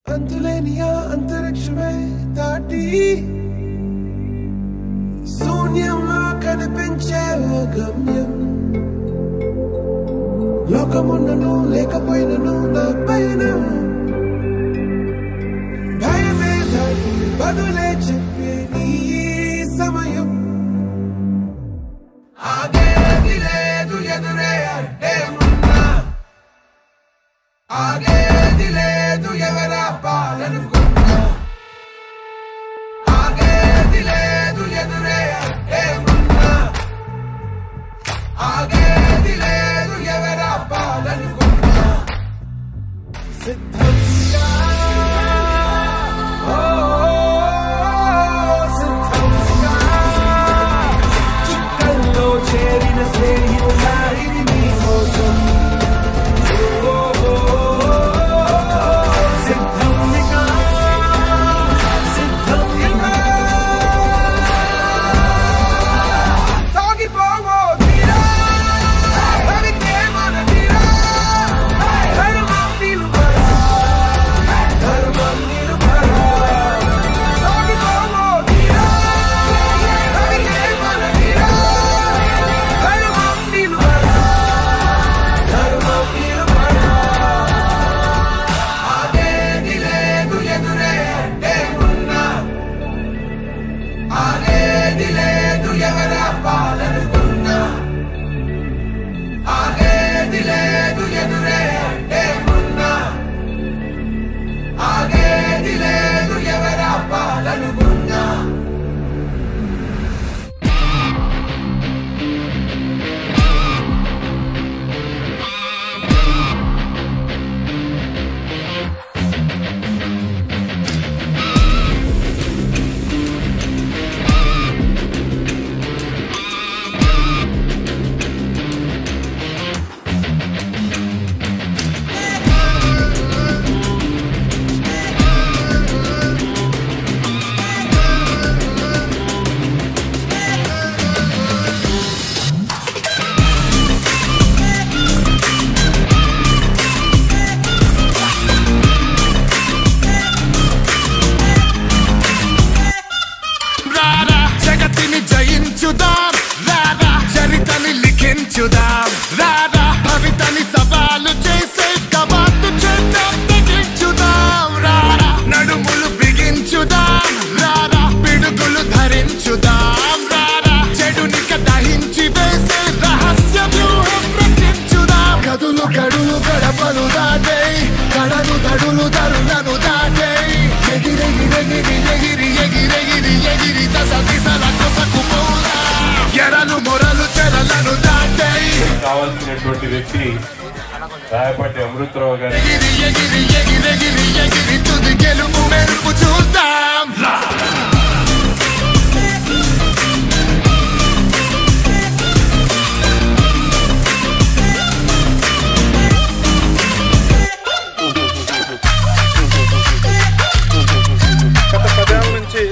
అంతులేనియా అంతరిక్షమే దాటి శూన్యంలో కనిపించే ఓ గమ్యం. లోకమున్నను లేకపోయినను నా పైన భయమే దాటి బదులే చెప్పే నీ సమయం. ఆగేది లేదు ఎదురే అంటే ఉన్నా, ఆగేది లేదు ఎవరా పాలనుకున్నా, ఆగేది లేదు ఎదురే అంటే ఉన్నా, ఆగేది లేదు ఎవరా పాలనుకున్నా. సిద్ధంగా సిద్ధంగా చుక్కల్లో చేరిన స్నేహితులా ఇది నీ కోసం. కావాల్సినటువంటి వ్యక్తి రాయపాటి అమృతరావు గారు. గత 10 ఏళ్ల నుంచి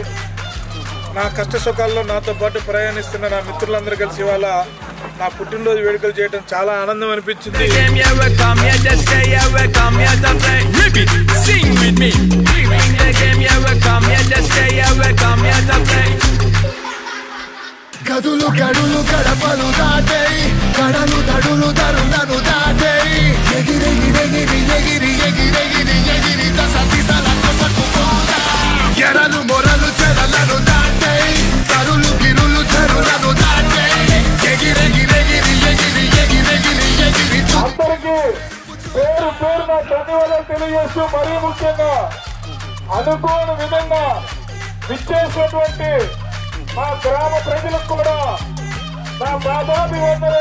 నా కష్ట సుఖాల్లో నాతో పాటు ప్రయాణిస్తున్న నా మిత్రులందరూ కలిసి ఇవాళ నా పుట్టినరోజు వేడుకలు చేయడం చాలా ఆనందం అనిపించింది. గదులు గడులు గడపలు దాటే గడలు దడులు దరులను దాటే ఎగిరెగిరెగిరి ఎగిరి ఎగిరెగిరి ఎగిరి ఎరలు మొరలు చెరలను దాటే తరులు గిరులు చెరులను దాటే ఎగిరెగిరెగిరి ఎగిరి ఎగిరెగిరి ఎగిరి. అందరికీ పేరు పేరున ధన్యవాదాలు తెలియజేస్తూ మరీ ముఖ్యంగా అనుకోని విధంగా విచ్చేసినటువంటి మా గ్రామ ప్రజలకు కూడా నా బాబాభివందనాలు